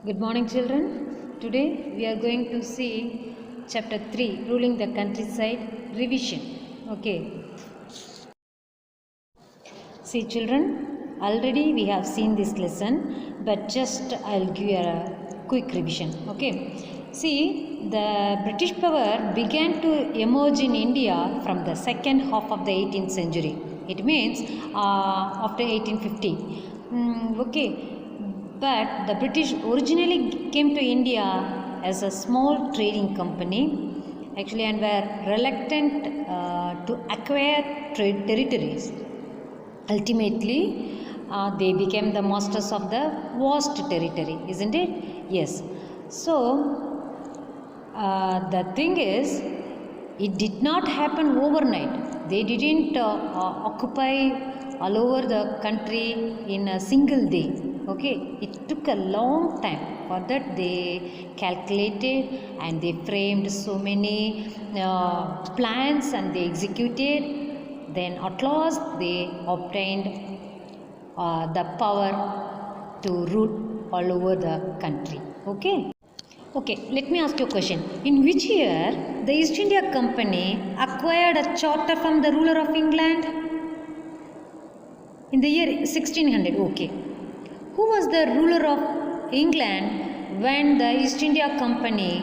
Good morning, children. Today we are going to see chapter 3, Ruling the Countryside, revision. Okay. See, children, already we have seen this lesson, but just I'll give you a quick revision. Okay. See, the British power began to emerge in India from the second half of the 18th century. It means after 1850. Okay. But the British originally came to India as a small trading company, actually, and were reluctant to acquire trade territories. Ultimately, they became the masters of the vast territory, isn't it? Yes. So, the thing is, it did not happen overnight. They didn't occupy all over the country in a single day. Okay, it took a long time. For that, they calculated and they framed so many plans and they executed. Then at last they obtained the power to rule all over the country. Okay. Okay, let me ask you a question. In which year the East India Company acquired a charter from the ruler of England? In the year 1600. Okay. Who was the ruler of England when the East India Company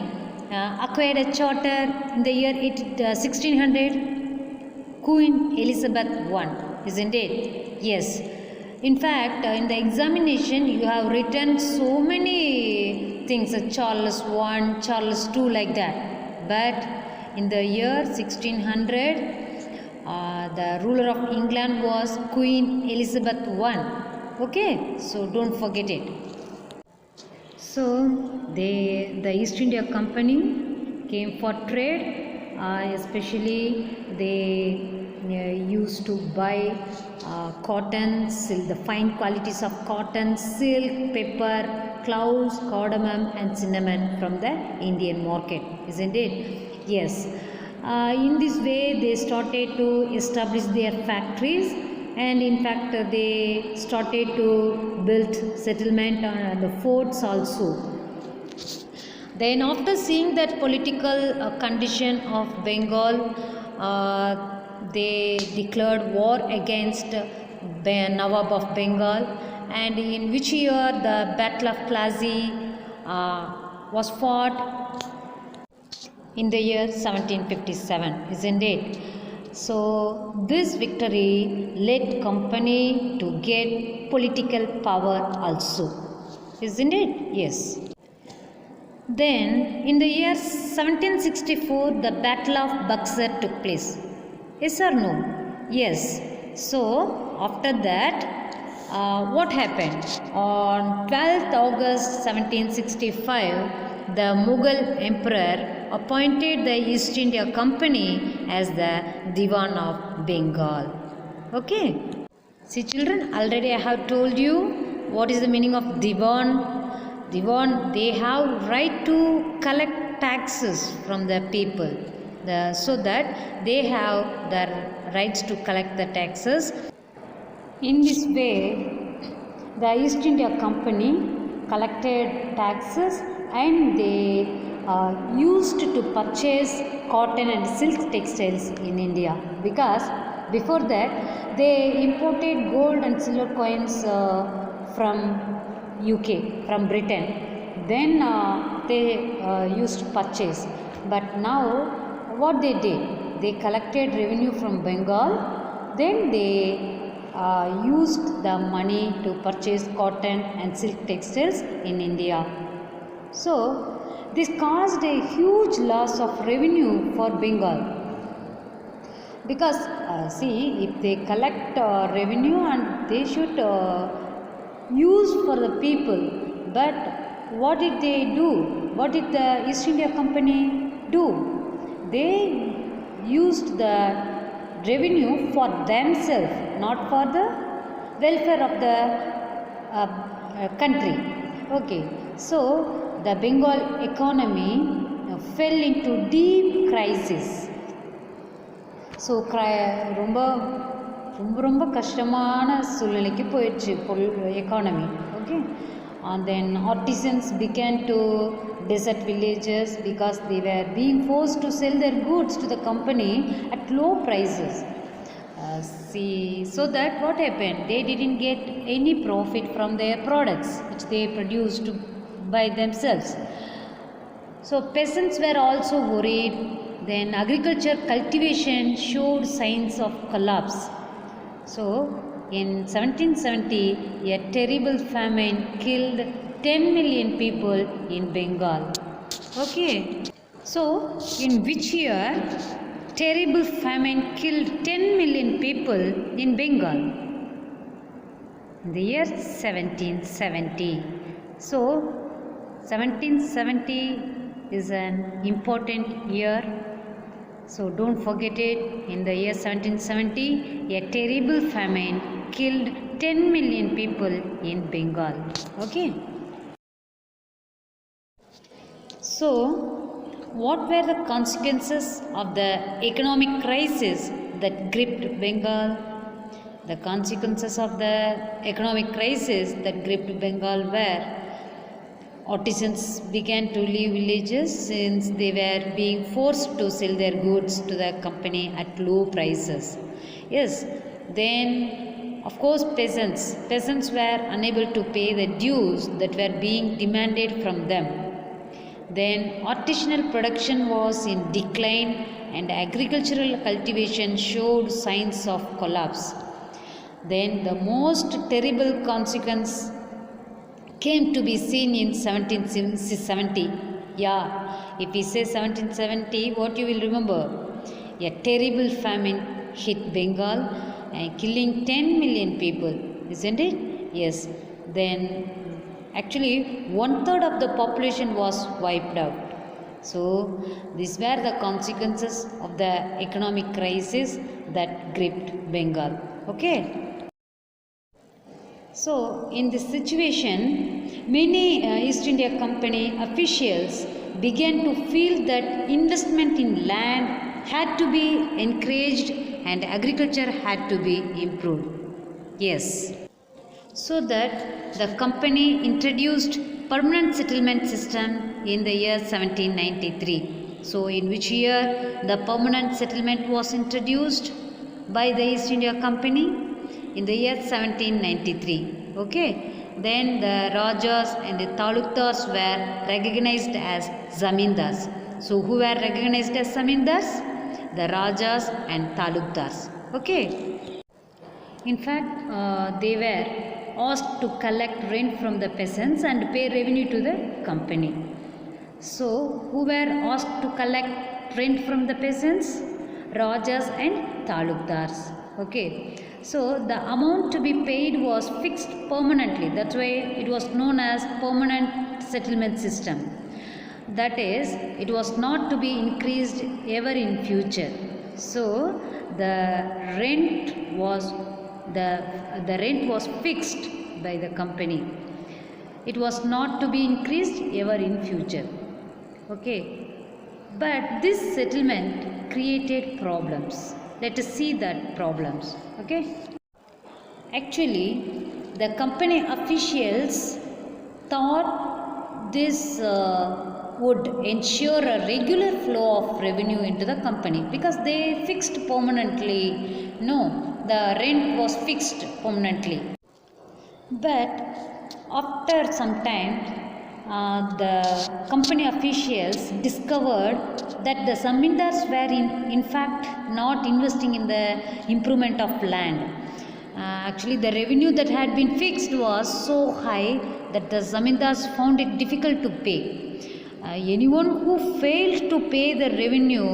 acquired a charter in the year 1600? Queen Elizabeth I, isn't it? Yes. In fact, in the examination, you have written so many things, Charles I, Charles II, like that. But in the year 1600, the ruler of England was Queen Elizabeth I. Okay, so don't forget it. So, the East India Company came for trade, especially they used to buy cotton, silk, the fine qualities of cotton, silk, pepper, cloves, cardamom and cinnamon from the Indian market, isn't it? Yes. In this way, they started to establish their factories, and in fact they started to build settlement on the forts also. Then after seeing that political condition of Bengal, they declared war against Nawab of Bengal, and in which year the Battle of Plassey was fought? In the year 1757, isn't it? So this victory led company to get political power also, isn't it? Yes. Then in the year 1764, the Battle of Buxar took place. Yes or no? Yes. So after that, what happened? On 12th August 1765, the Mughal Emperor appointed the East India Company as the Diwan of Bengal. Okay. See, children, already I have told you what is the meaning of Diwan. Diwan, they have right to collect taxes from the people, so that they have the rights to collect the taxes. In this way, the East India Company collected taxes and they used to purchase cotton and silk textiles in India, because before that they imported gold and silver coins from UK, from Britain. Then they used to purchase. But now what they did, they collected revenue from Bengal, then they used the money to purchase cotton and silk textiles in India. So this caused a huge loss of revenue for Bengal, because see, if they collect revenue and they should use for the people, but what did they do? What did the East India Company do? They used the revenue for themselves, not for the welfare of the country. Okay, so the Bengal economy fell into deep crisis. So ரொம்ப கஷ்டமான சூழ்நிலைக்கு போயிடுச்சு economy. Okay, and then artisans began to desert villages because they were being forced to sell their goods to the company at low prices. So that what happened? They didn't get any profit from their products which they produced by themselves. So peasants were also worried. Then agriculture cultivation showed signs of collapse. So in 1770, a terrible famine killed 10 million people in Bengal. Okay. So in which year terrible famine killed 10 million people in Bengal? In the year 1770. So 1770 is an important year. So don't forget it. In the year 1770, a terrible famine killed 10 million people in Bengal. Okay. So what were the consequences of the economic crisis that gripped Bengal? The consequences of the economic crisis that gripped Bengal were artisans began to leave villages since they were being forced to sell their goods to the company at low prices. Yes, then of course peasants were unable to pay the dues that were being demanded from them. Then artisanal production was in decline and agricultural cultivation showed signs of collapse. Then the most terrible consequence came to be seen in 1770. Yeah, if we say 1770, what you will remember? A terrible famine hit Bengal and killing 10 million people, isn't it? Yes. Then actually 1/3 of the population was wiped out. So these were the consequences of the economic crisis that gripped Bengal. Okay. So in this situation, many East India Company officials began to feel that investment in land had to be encouraged and agriculture had to be improved. Yes. So that the company introduced permanent settlement system in the year 1793. So in which year the permanent settlement was introduced by the East India Company? In the year 1793. Okay. Then the Rajas and the Talukdars were recognized as Zamindars. So who were recognized as Zamindars? The Rajas and Talukdars. Okay. In fact, they were asked to collect rent from the peasants and pay revenue to the company. So who were asked to collect rent from the peasants? Rajas and Talukdars. Okay. So the amount to be paid was fixed permanently. That's why it was known as permanent settlement system. That is, it was not to be increased ever in future. So the rent was fixed by the company. It was not to be increased ever in future. Okay. But this settlement created problems. Let us see that problems. Okay. Actually, the company officials thought this would ensure a regular flow of revenue into the company because they fixed permanently. No, the rent was fixed permanently. But after some time, the company officials discovered that the zamindars were in fact not investing in the improvement of land. Actually, the revenue that had been fixed was so high that the zamindars found it difficult to pay. Anyone who failed to pay the revenue,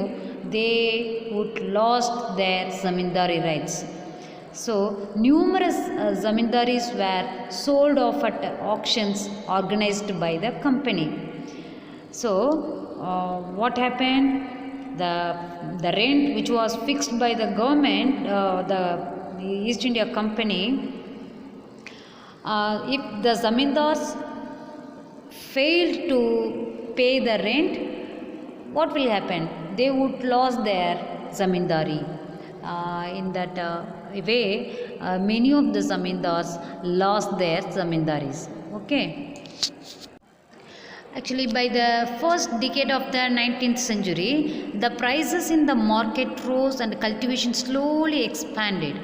they would lost their zamindari rights. So, numerous zamindaris were sold off at auctions organized by the company. So, what happened? The rent which was fixed by the government, the East India Company, if the zamindars failed to pay the rent, what will happen? They would lose their zamindari. In that way, many of the zamindars lost their zamindaris. Okay. Actually, by the first decade of the 19th century, the prices in the market rose and cultivation slowly expanded.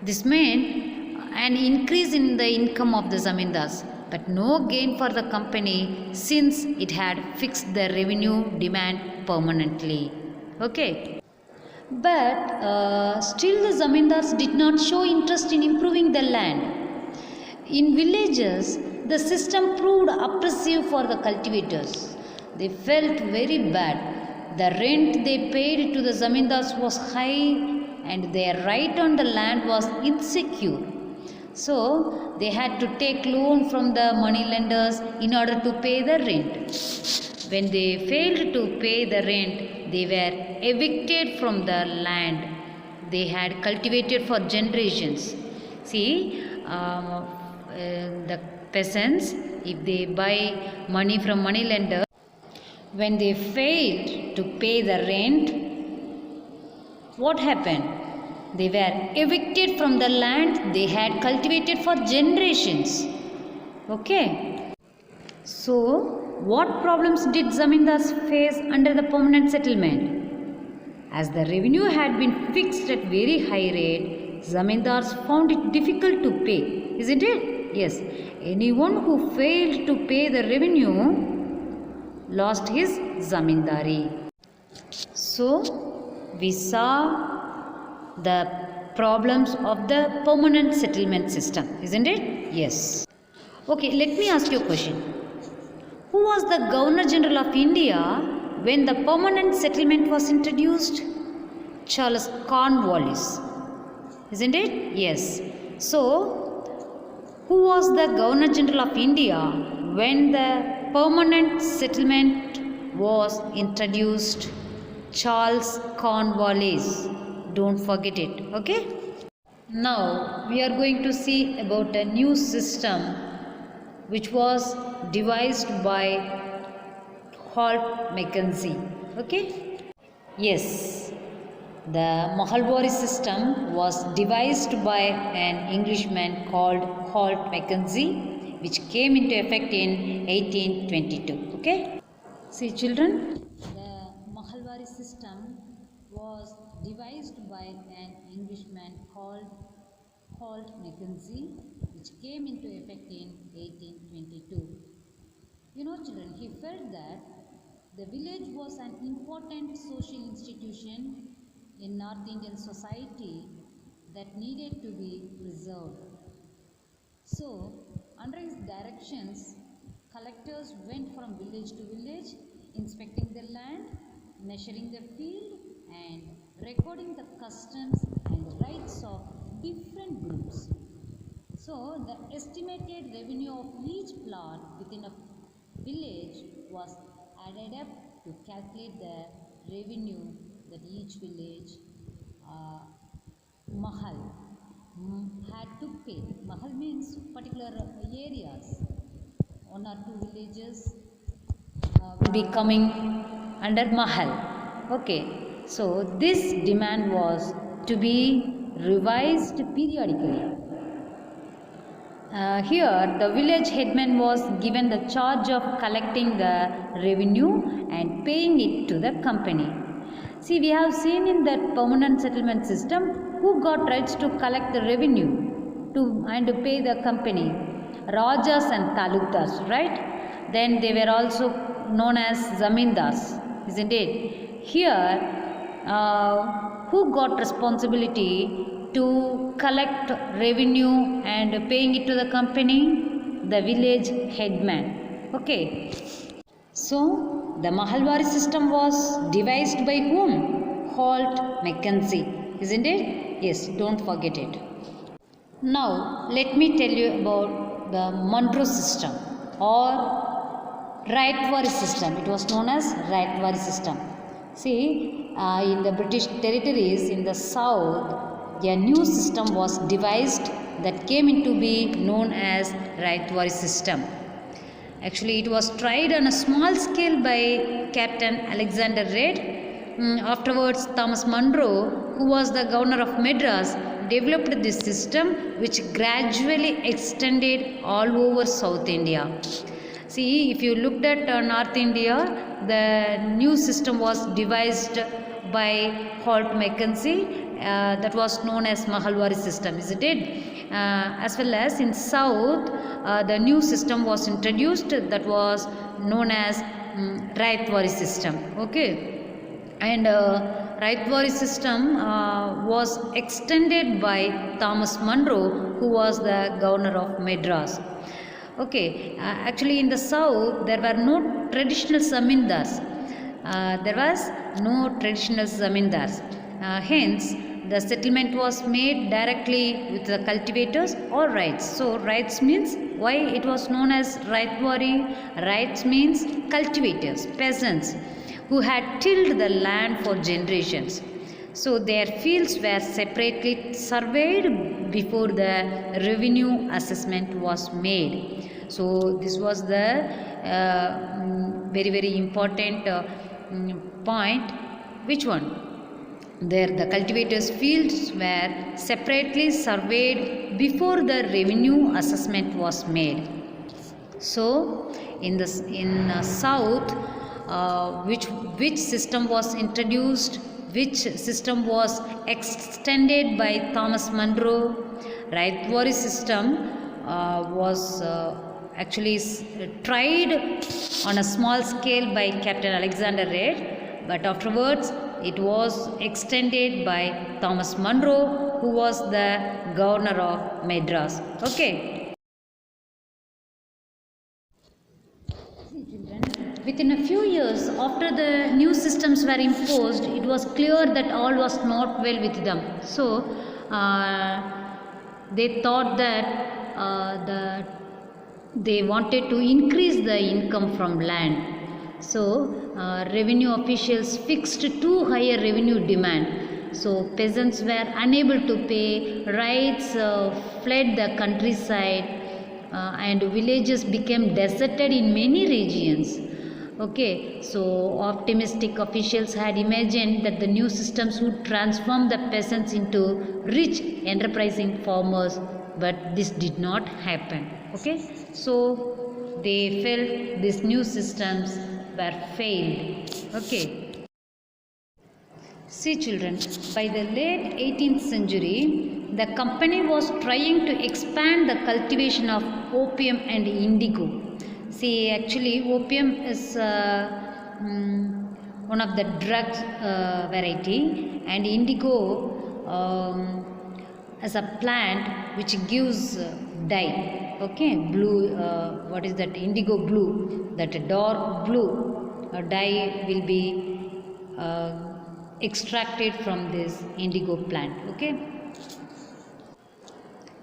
This meant an increase in the income of the zamindars, but no gain for the company since it had fixed the revenue demand permanently. Okay. But still, the zamindars did not show interest in improving the land. In villages, the system proved oppressive for the cultivators. They felt very bad. The rent they paid to the zamindars was high and their right on the land was insecure. So, they had to take loan from the money lenders in order to pay the rent. When they failed to pay the rent, they were evicted from the land they had cultivated for generations. See, the peasants, if they buy money from money lender, when they failed to pay the rent, what happened? They were evicted from the land they had cultivated for generations. Okay. So, what problems did zamindars face under the permanent settlement? As the revenue had been fixed at very high rate, zamindars found it difficult to pay, isn't it? Yes. Anyone who failed to pay the revenue lost his zamindari. So, we saw the problems of the permanent settlement system, isn't it? Yes. Okay, let me ask you a question. Who was the Governor General of India when the permanent settlement was introduced? Charles Cornwallis, isn't it? Yes. So, who was the Governor General of India when the permanent settlement was introduced? Charles Cornwallis. Don't forget it. Okay. Now we are going to see about a new system which was devised by Holt Mackenzie. Okay. Yes. The Mahalwari system was devised by an Englishman called Holt Mackenzie, which came into effect in 1822. Okay. See children, the Mahalwari system was devised by an Englishman called Holt Mackenzie, which came into effect in 1822. You know children, he felt that the village was an important social institution in North Indian society that needed to be preserved. So, under his directions, collectors went from village to village, inspecting the land, measuring the field, and recording the customs and rights of different groups. So, the estimated revenue of each plot within a village was added up to calculate the revenue that each village mahal had to pay. Mahal means particular areas. One or two villages will be coming under mahal. Okay. So this demand was to be revised periodically. Here the village headman was given the charge of collecting the revenue and paying it to the company. See, we have seen in that permanent settlement system who got rights to collect the revenue and to pay the company. Rajas and talukdars, right? Then they were also known as zamindars, isn't it? Here, who got responsibility to collect revenue and paying it to the company? The village headman. Okay. So, the Mahalwari system was devised by whom? Holt Mackenzie. Isn't it? Yes, don't forget it. Now, let me tell you about the Monroe system or Ryotwari system. It was known as Ryotwari system. See, in the British territories in the south, a new system was devised that came into be known as Ryotwari system. Actually, it was tried on a small scale by Captain Alexander Reid. Afterwards, Thomas Monroe who was the governor of Madras, developed this system which gradually extended all over South India. See, if you looked at North India, the new system was devised by Holt Mackenzie, that was known as Mahalwari system, isn't it? As well as in South, the new system was introduced, that was known as Raitwari system. Okay, and Raitwari system was extended by Thomas Munro, who was the governor of Madras. Okay, actually in the south there were no traditional zamindars. There was no traditional zamindars. Hence, the settlement was made directly with the cultivators or rights. So, rights means why it was known as Raitwari. Rights means cultivators, peasants who had tilled the land for generations. So, their fields were separately surveyed before the revenue assessment was made. So, this was the very important point. Which one? There the cultivators' fields were separately surveyed before the revenue assessment was made. So, in south, which system was introduced? Which system was extended by Thomas Munro? Raitwari system was actually tried on a small scale by Captain Alexander Reid, but afterwards it was extended by Thomas Munro, who was the governor of Madras. Okay. Within a few years after the new systems were imposed, it was clear that all was not well with them. So, they thought that they wanted to increase the income from land. So, revenue officials fixed too high a revenue demand. So, peasants were unable to pay, riots fled the countryside, and villages became deserted in many regions. Okay, so optimistic officials had imagined that the new systems would transform the peasants into rich, enterprising farmers, but this did not happen. Okay, so they felt these new systems were failed. Okay. See children, by the late 18th century, the company was trying to expand the cultivation of opium and indigo. See, actually opium is one of the drug variety, and indigo as a plant which gives dye. Okay, blue, what is that? Indigo blue, that dark blue dye will be extracted from this indigo plant. Okay.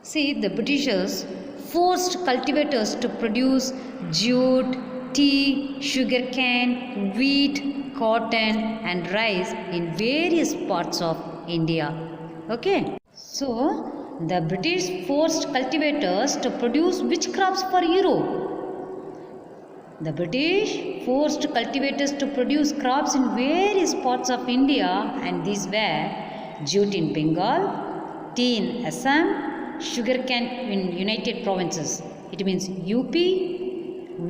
See, the Britishers forced cultivators to produce jute, tea, sugarcane, wheat, cotton and rice in various parts of India. Okay. So, the British forced cultivators to produce which crops for Europe? The British forced cultivators to produce crops in various parts of India, and these were jute in Bengal, tea in Assam, sugarcane in United Provinces, it means UP,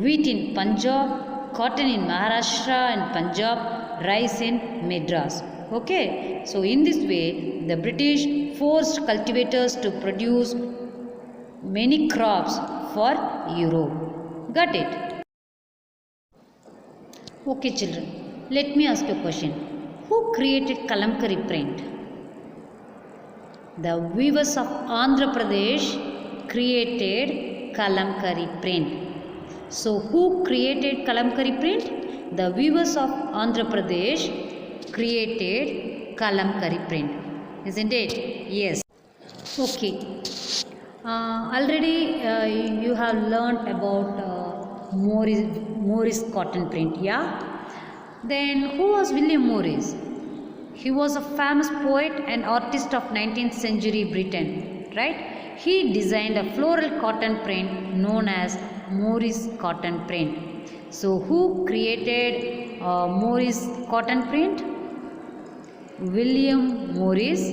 wheat in Punjab, cotton in Maharashtra and Punjab, rice in Madras. Okay, so in this way the British forced cultivators to produce many crops for Europe. Got it? Okay children, let me ask you a question. Who created Kalamkari print? The weavers of Andhra Pradesh created Kalamkari print. So, who created Kalamkari print? The weavers of Andhra Pradesh created Kalamkari print. Isn't it? Yes. Okay. Already you have learnt about Morris cotton print. Yeah. Then who was William Morris? He was a famous poet and artist of 19th century Britain, right? He designed a floral cotton print known as Morris cotton print. So, who created Morris cotton print? William Morris.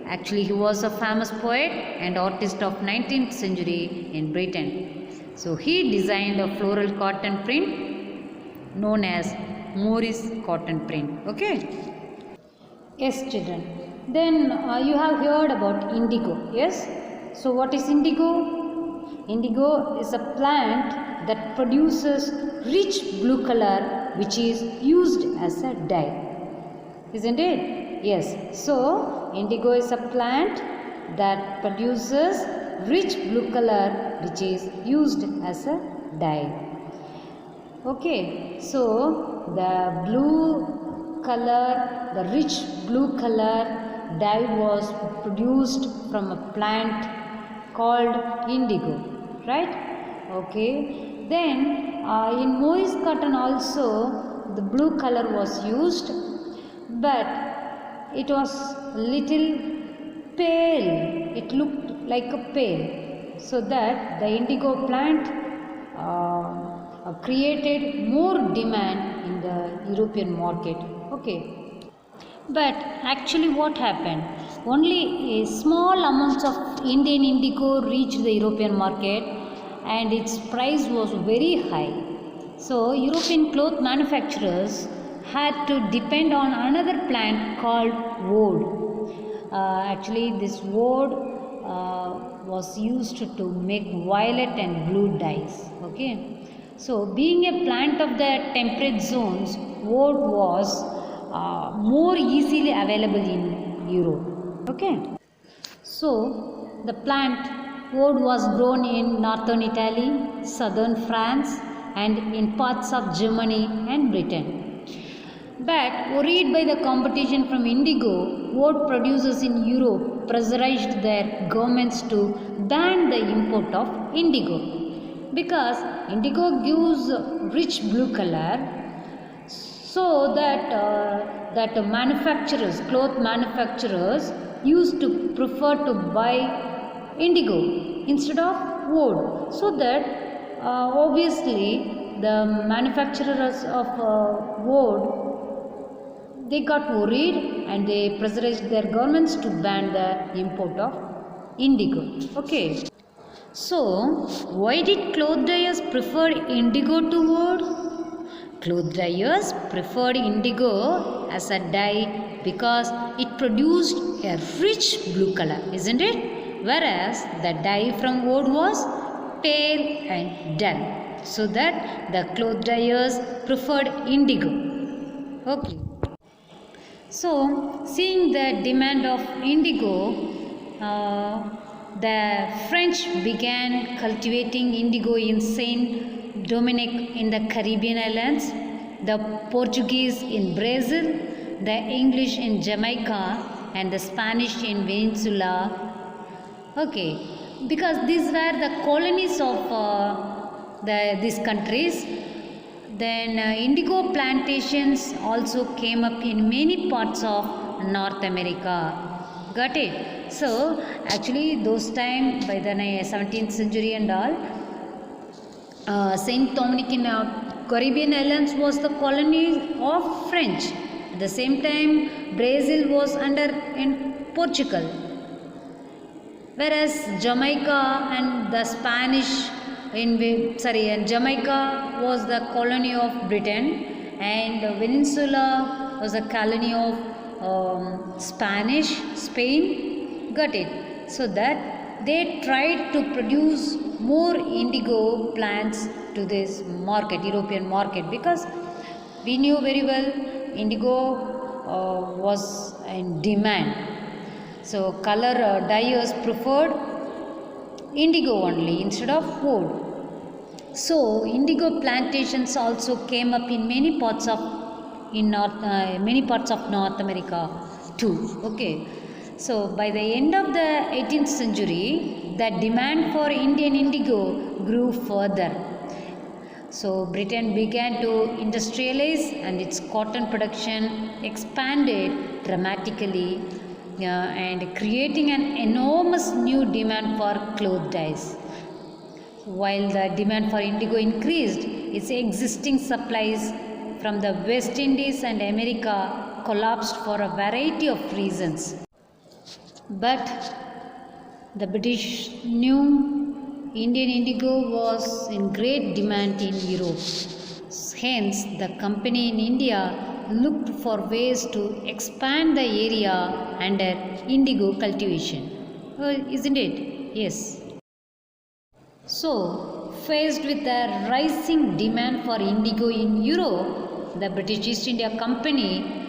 Actually, he was a famous poet and artist of 19th century in Britain. So he designed a floral cotton print known as Morris cotton print. Okay. Yes, children. Then you have heard about indigo. Yes. So what is indigo? Indigo is a plant that produces rich blue color which is used as a dye. Isn't it? Yes. So indigo is a plant that produces rich blue color which is used as a dye. Okay. So the blue color, the rich blue color dye was produced from a plant called indigo, right? Okay. Then in Morris cotton also the blue color was used, but it was little pale. It looked like a pale, so that the indigo plant created more demand in the European market. Okay. But actually what happened? Only a small amounts of Indian indigo reached the European market and its price was very high. So European cloth manufacturers had to depend on another plant called woad. Actually this woad was used to make violet and blue dyes. Okay. So being a plant of the temperate zones, woad was more easily available in Europe. Okay. So the plant woad was grown in northern Italy, southern France and in parts of Germany and Britain. But worried by the competition from indigo, woad producers in Europe pressurized their governments to ban the import of indigo, because indigo gives rich blue color, so that manufacturers, cloth manufacturers used to prefer to buy indigo instead of woad, so that obviously the manufacturers of woad, they got worried and they pressurized their governments to ban the import of indigo. Okay. So, why did cloth dyers prefer indigo to woad? Cloth dyers preferred indigo as a dye because it produced a rich blue color, isn't it? Whereas the dye from woad was pale and dull. So that the cloth dyers preferred indigo. Okay. So, seeing the demand of indigo, the French began cultivating indigo in Saint Dominic in the Caribbean islands, the Portuguese in Brazil, the English in Jamaica and the Spanish in Venezuela. Okay, because these were the colonies of these countries. Then indigo plantations also came up in many parts of North America. Got it? So actually those time, by the 17th century and all, Saint Dominic in Caribbean islands was the colony of French. At the same time Brazil was under in Portugal, whereas Jamaica and the Spanish and Jamaica was the colony of Britain and Venezuela was a colony of Spain. Got it? So that they tried to produce more indigo plants to this market, European market, because we knew very well indigo was in demand. So color dyers preferred indigo only instead of wood. So indigo plantations also came up in many parts of North America too. Okay. So by the end of the 18th century, the demand for Indian indigo grew further. So Britain began to industrialize and its cotton production expanded dramatically, and creating an enormous new demand for cloth dyes. While the demand for indigo increased, its existing supplies from the West Indies and America collapsed for a variety of reasons. But the British knew Indian indigo was in great demand in Europe. Hence, the company in India looked for ways to expand the area under indigo cultivation. Isn't it? Yes. So, faced with the rising demand for indigo in Europe, the British East India Company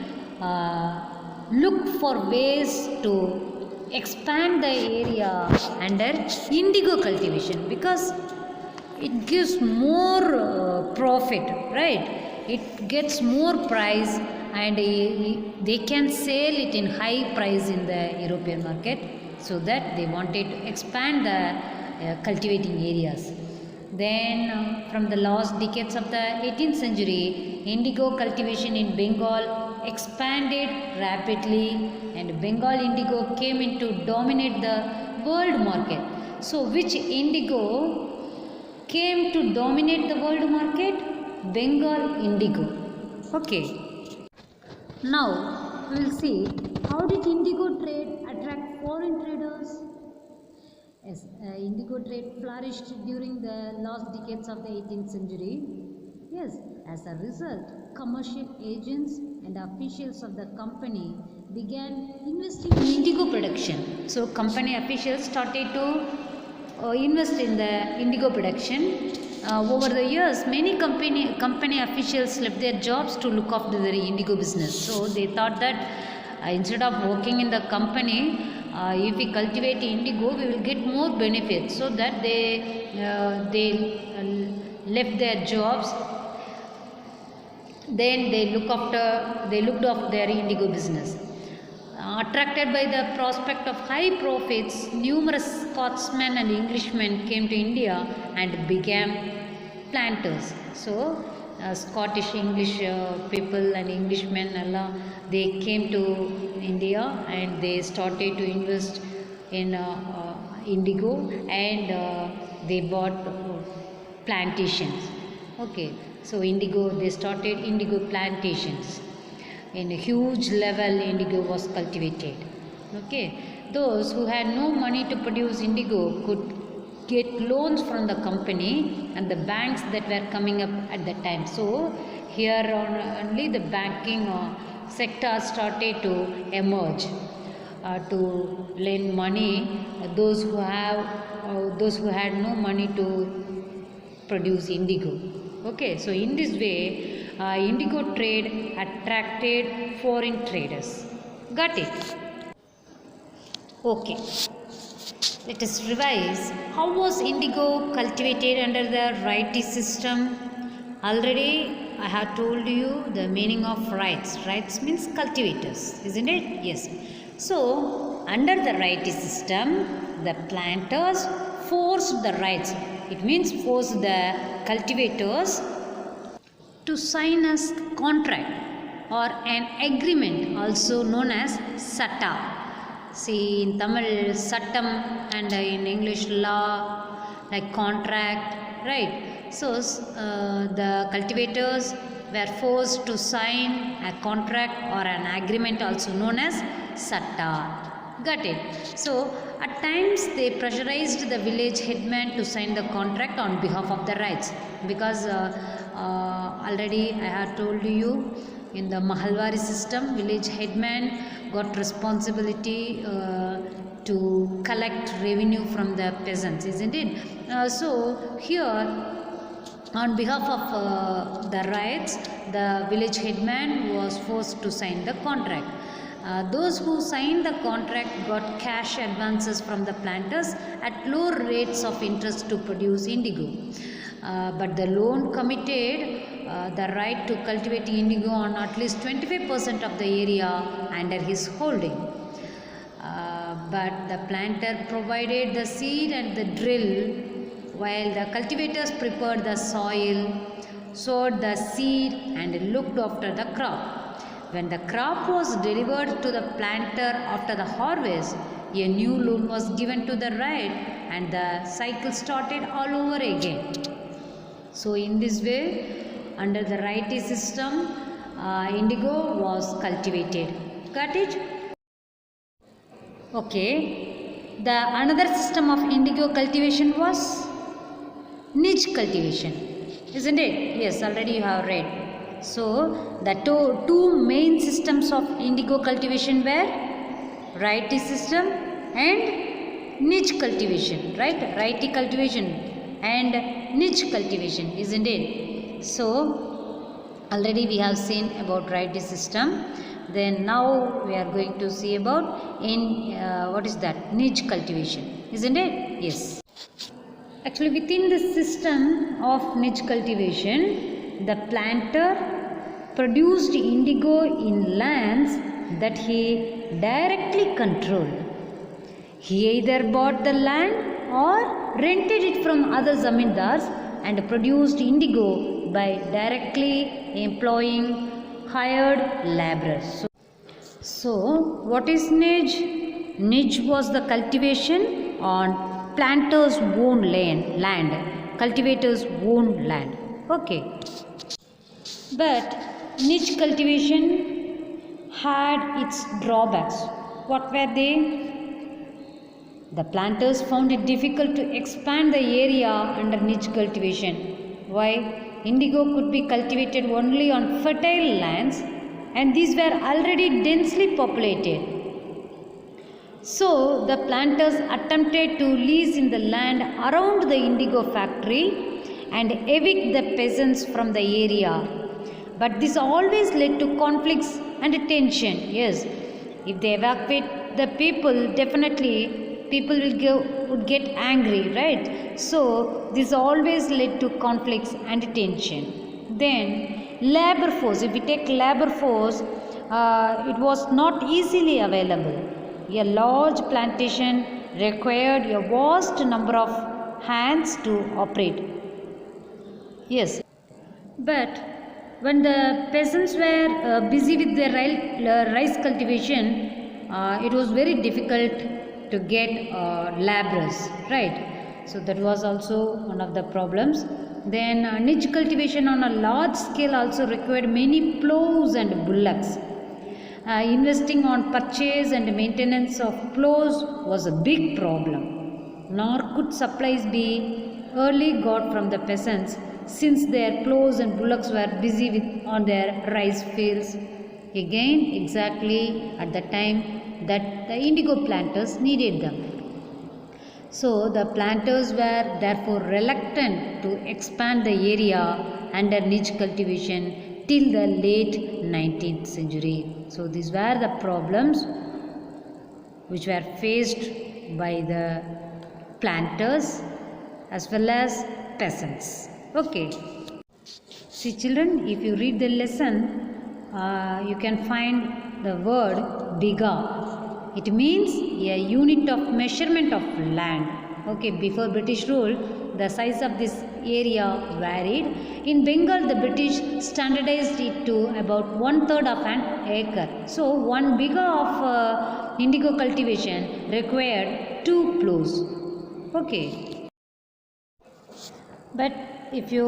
looked for ways to expand the area under indigo cultivation because it gives more profit, right? It gets more price and they can sell it in high price in the European market, so that they wanted to expand the cultivating areas. Then from the last decades of the 18th century, indigo cultivation in Bengal expanded rapidly and Bengal indigo came in to dominate the world market. So which indigo came to dominate the world market? Bengal indigo. Okay. Now we will see how did indigo trade attract foreign traders. Yes, indigo trade flourished during the last decades of the 18th century. Yes, as a result, commercial agents and officials of the company began investing in indigo production. So, company officials started to invest in the indigo production. Over the years, many company officials left their jobs to look after their indigo business. So, they thought that instead of working in the company, if we cultivate indigo, we will get more benefits. So that they left their jobs. Then they looked after their indigo business. Attracted by the prospect of high profits, numerous Scotsmen and Englishmen came to India and became planters. So Scottish, English people and Englishmen, they came to India and they started to invest in indigo and they bought plantations. Okay, so they started indigo plantations. In a huge level, indigo was cultivated. Okay, those who had no money to produce indigo could get loans from the company and the banks that were coming up at that time. So here only the banking sector started to emerge to lend money those who had no money to produce indigo. Okay, so in this way indigo trade attracted foreign traders. Got it? Okay, let us revise. How was indigo cultivated under the Righty system? Already I have told you the meaning of rights. Rights means cultivators, isn't it? Yes. So under the Righty system, the planters forced the rights. It means forced the cultivators to sign a contract or an agreement, also known as Satta. See, in Tamil Sattam and in English law, like contract, right? So the cultivators were forced to sign a contract or an agreement, also known as Satta. Got it? So at times they pressurized the village headman to sign the contract on behalf of the rights, because already I have told you, in the Mahalwari system, village headman got responsibility to collect revenue from the peasants, isn't it? So here, on behalf of the rights, the village headman was forced to sign the contract. Those who signed the contract got cash advances from the planters at low rates of interest to produce indigo. But the loan committed the right to cultivate indigo on at least 25% of the area under his holding. But the planter provided the seed and the drill, while the cultivators prepared the soil, sowed the seed and looked after the crop. When the crop was delivered to the planter after the harvest, a new loan was given to the right and the cycle started all over again. So in this way, under the Righty system, indigo was cultivated. Got it? Okay. The another system of indigo cultivation was niche cultivation, isn't it? Yes, already you have read. So the two main systems of indigo cultivation were variety system and niche cultivation, right? Variety cultivation and niche cultivation, isn't it? So already we have seen about variety system. Then now we are going to see about what is that? Niche cultivation, isn't it? Yes. Actually, within the system of niche cultivation, the planter produced indigo in lands that he directly controlled. He either bought the land or rented it from other zamindars and produced indigo by directly employing hired laborers. So what is niche? Niche was the cultivation on planters' own land, cultivators' own land. Okay. But niche cultivation had its drawbacks. What were they? The planters found it difficult to expand the area under niche cultivation. Why? Indigo could be cultivated only on fertile lands, and these were already densely populated. So the planters attempted to lease in the land around the indigo factory and evict the peasants from the area. But this always led to conflicts and tension. Yes, if they evacuate the people, definitely people would get angry, right? So this always led to conflicts and tension. Then labor force. If we take labor force, it was not easily available. A large plantation required a vast number of hands to operate. Yes, but when the peasants were busy with their rice cultivation, it was very difficult to get laborers, right? So that was also one of the problems. Then niche cultivation on a large scale also required many plows and bullocks. Investing on purchase and maintenance of plows was a big problem. Nor could supplies be early got from the peasants, since their plows and bullocks were busy on their rice fields. Again, exactly at the time that the indigo planters needed them. So the planters were therefore reluctant to expand the area under niche cultivation till the late 19th century. So these were the problems which were faced by the planters as well as peasants. Okay. See children, if you read the lesson, you can find the word biga. It means a unit of measurement of land. Okay, before British rule, the size of this area varied. In Bengal, the British standardized it to about 1/3 of an acre. So, 1 biga of indigo cultivation required 2 plows. Okay. But if you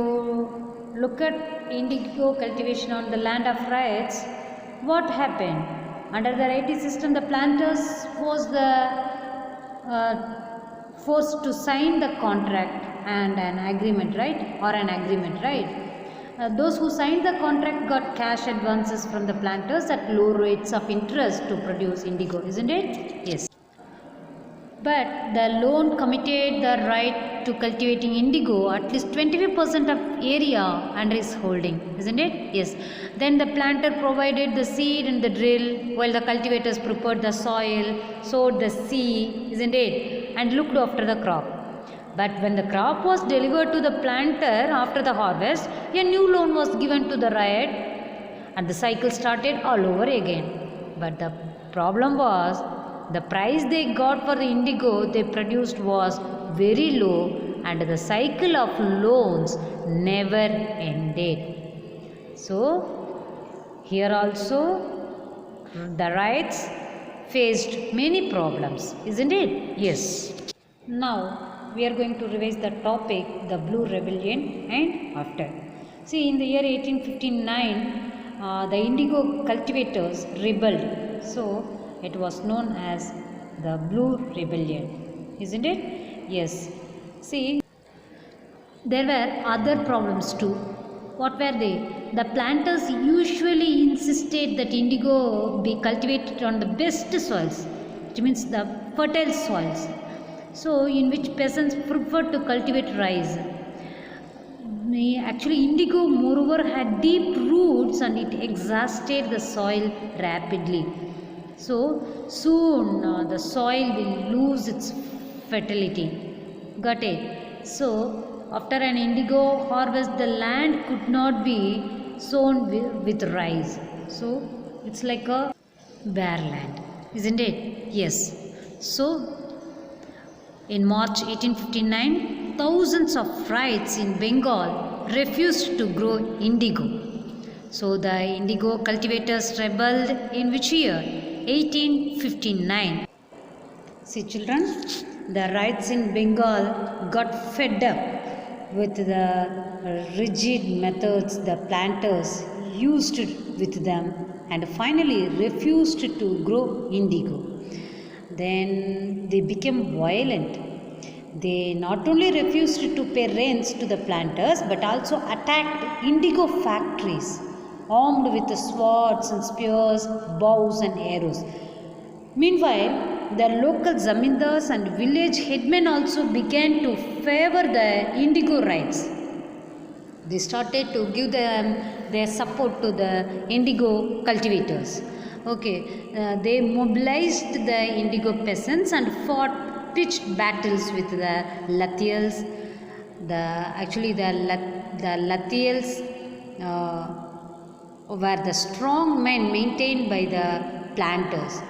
look at indigo cultivation on the land of riots, what happened? Under the variety system, the planters was forced to sign the contract and an agreement, right? Or an agreement, right? Those who signed the contract got cash advances from the planters at low rates of interest to produce indigo, isn't it? Yes. But the loan committed the right to cultivating indigo at least 25% of area under his holding, isn't it? Yes. Then the planter provided the seed and the drill, while the cultivators prepared the soil, sowed the seed, isn't it? And looked after the crop. But when the crop was delivered to the planter after the harvest, a new loan was given to the riot and the cycle started all over again. But the problem was, the price they got for the indigo they produced was very low and the cycle of loans never ended. So, here also the riots faced many problems, isn't it? Yes. Now, we are going to revise the topic, the Blue Rebellion and after. See, in the year 1859, the indigo cultivators rebelled. So it was known as the Blue Rebellion, isn't it? Yes. See, there were other problems too. What were they? The planters usually insisted that indigo be cultivated on the best soils, which means the fertile soils, so in which peasants preferred to cultivate rice. Actually, indigo moreover had deep roots and it exhausted the soil rapidly. So soon the soil will lose its fertility. Got it? So after an indigo harvest, the land could not be sown with rice. So it's like a bare land, isn't it? Yes. So in March 1859, thousands of Friars in Bengal refused to grow indigo. So the indigo cultivators rebelled in which year? 1859. See children, the Friars in Bengal got fed up with the rigid methods the planters used with them and finally refused to grow indigo. Then they became violent. They not only refused to pay rents to the planters but also attacked indigo factories armed with swords and spears, bows and arrows. Meanwhile, the local zamindars and village headmen also began to favor the indigo rights. They started to give them their support to the indigo cultivators. Okay, they mobilized the indigo peasants and fought pitched battles with the Lathiels. The Lathiels were the strong men maintained by the planters.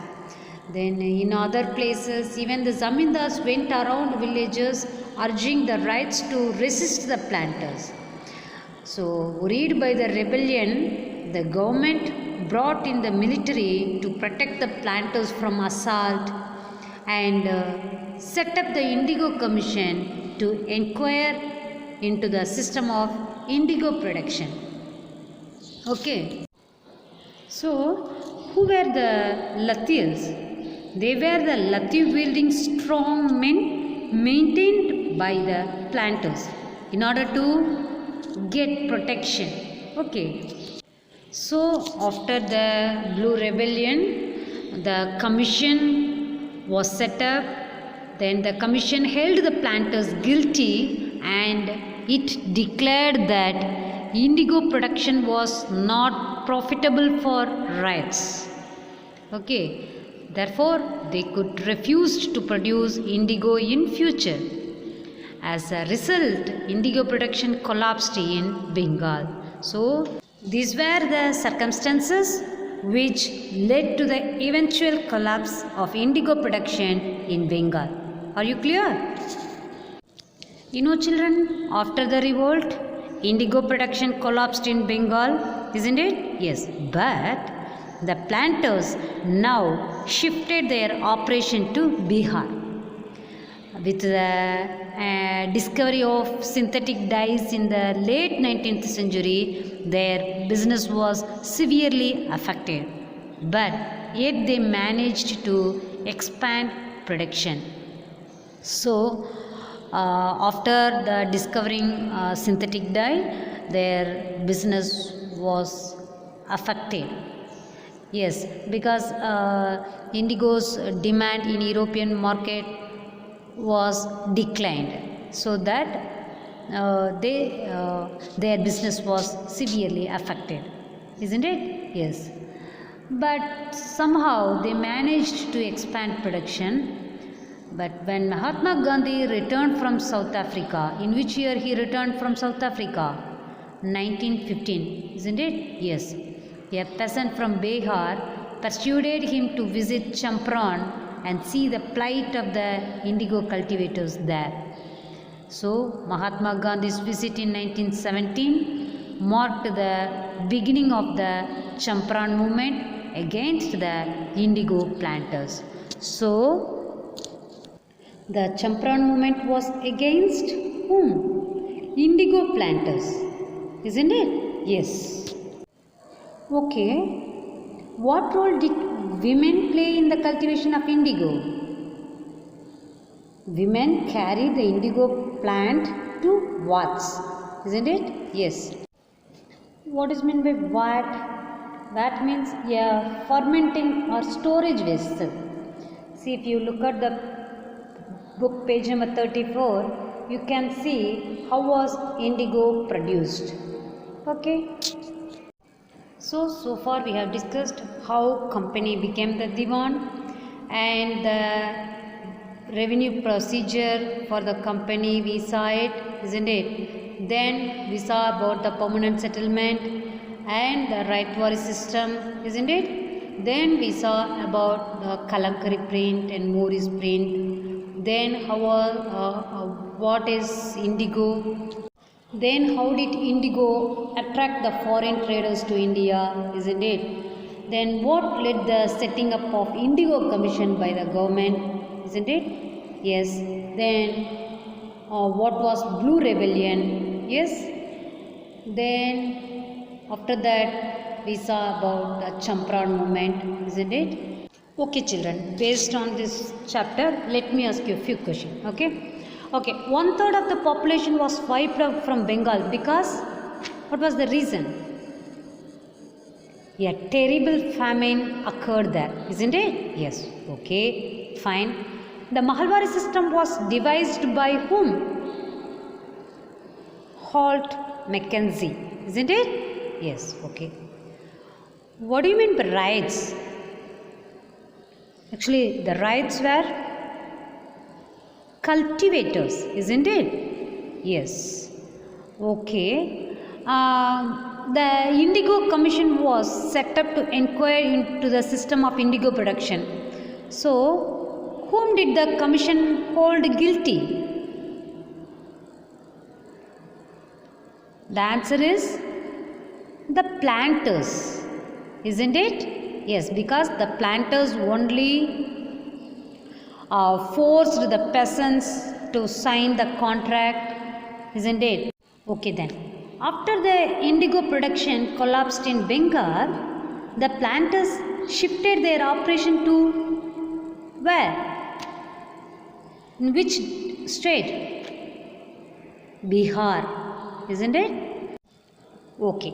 Then in other places, even the zamindars went around villages urging the Friars to resist the planters. So, worried by the rebellion, the government brought in the military to protect the planters from assault and set up the Indigo Commission to inquire into the system of indigo production. Okay. So, who were the Lathiels? They were the Lathi-wielding strong men maintained by the planters in order to get protection. Okay. So after the Blue Rebellion, the commission was set up. Then the commission held the planters guilty and it declared that indigo production was not profitable for Friars. Okay. Therefore, they could refuse to produce indigo in future. As a result, indigo production collapsed in Bengal. So, these were the circumstances which led to the eventual collapse of indigo production in Bengal. Are you clear? You know children, after the revolt, indigo production collapsed in Bengal, isn't it? Yes, but the planters now shifted their operation to Bihar. With the discovery of synthetic dyes in the late 19th century, their business was severely affected. But yet they managed to expand production. So, after the discovering synthetic dye, their business was affected. Yes, because indigo's demand in European market was declined, so that their business was severely affected, isn't it? Yes, but somehow they managed to expand production. But when Mahatma Gandhi returned from South Africa, in which year he returned from South Africa? 1915, isn't it? Yes. A peasant from Bihar persuaded him to visit Champaran and see the plight of the indigo cultivators there. So, Mahatma Gandhi's visit in 1917 marked the beginning of the Champaran movement against the indigo planters. So, the Champaran movement was against whom? Indigo planters, isn't it? Yes. Okay. What role did women play in the cultivation of indigo? Women carry the indigo plant to vats, isn't it? Yes. What is meant by vat? Vat means a fermenting or storage vessel. See, if you look at the book page number 34, you can see how was indigo produced. Okay. So far we have discussed how company became the Diwan and the revenue procedure for the company, we saw it, isn't it? Then we saw about the permanent settlement and the rightwari system, isn't it? Then we saw about the Kalankari print and Morris print. Then what is indigo? Then how did indigo attract the foreign traders to India, isn't it? Then what led the setting up of Indigo Commission by the government, isn't it? Yes. Then what was Blue Rebellion? Yes. Then after that we saw about the Champaran movement, isn't it? Okay children, based on this chapter, let me ask you a few questions, okay? Okay, 1/3 of the population was wiped out from Bengal because what was the reason? A terrible famine occurred there, isn't it? Yes, okay, fine. The Mahalwari system was devised by whom? Holt Mackenzie, isn't it? Yes, okay. What do you mean by riots? Actually, the riots were cultivators, isn't it? Yes. Okay. The Indigo Commission was set up to inquire into the system of indigo production. So, whom did the commission hold guilty? The answer is the planters, isn't it? Yes, because the planters only forced the peasants to sign the contract, isn't it? Okay then. After the indigo production collapsed in Bengal, the planters shifted their operation to where? In which state? Bihar, isn't it? Okay.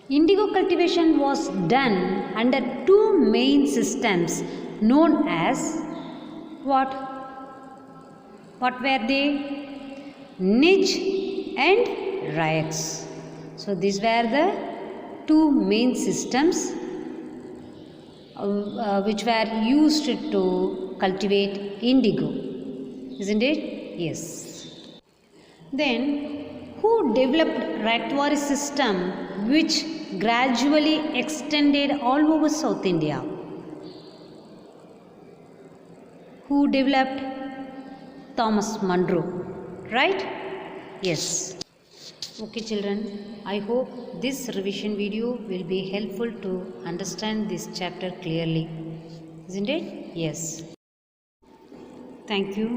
Indigo cultivation was done under two main systems known as what? What were they? Nij and riots. So these were the two main systems which were used to cultivate indigo, isn't it? Yes. Then who developed Ratwari system which gradually extended all over South India? Who developed? Thomas Munro, right? Yes. Okay children, I hope this revision video will be helpful to understand this chapter clearly, isn't it? Yes. Thank you.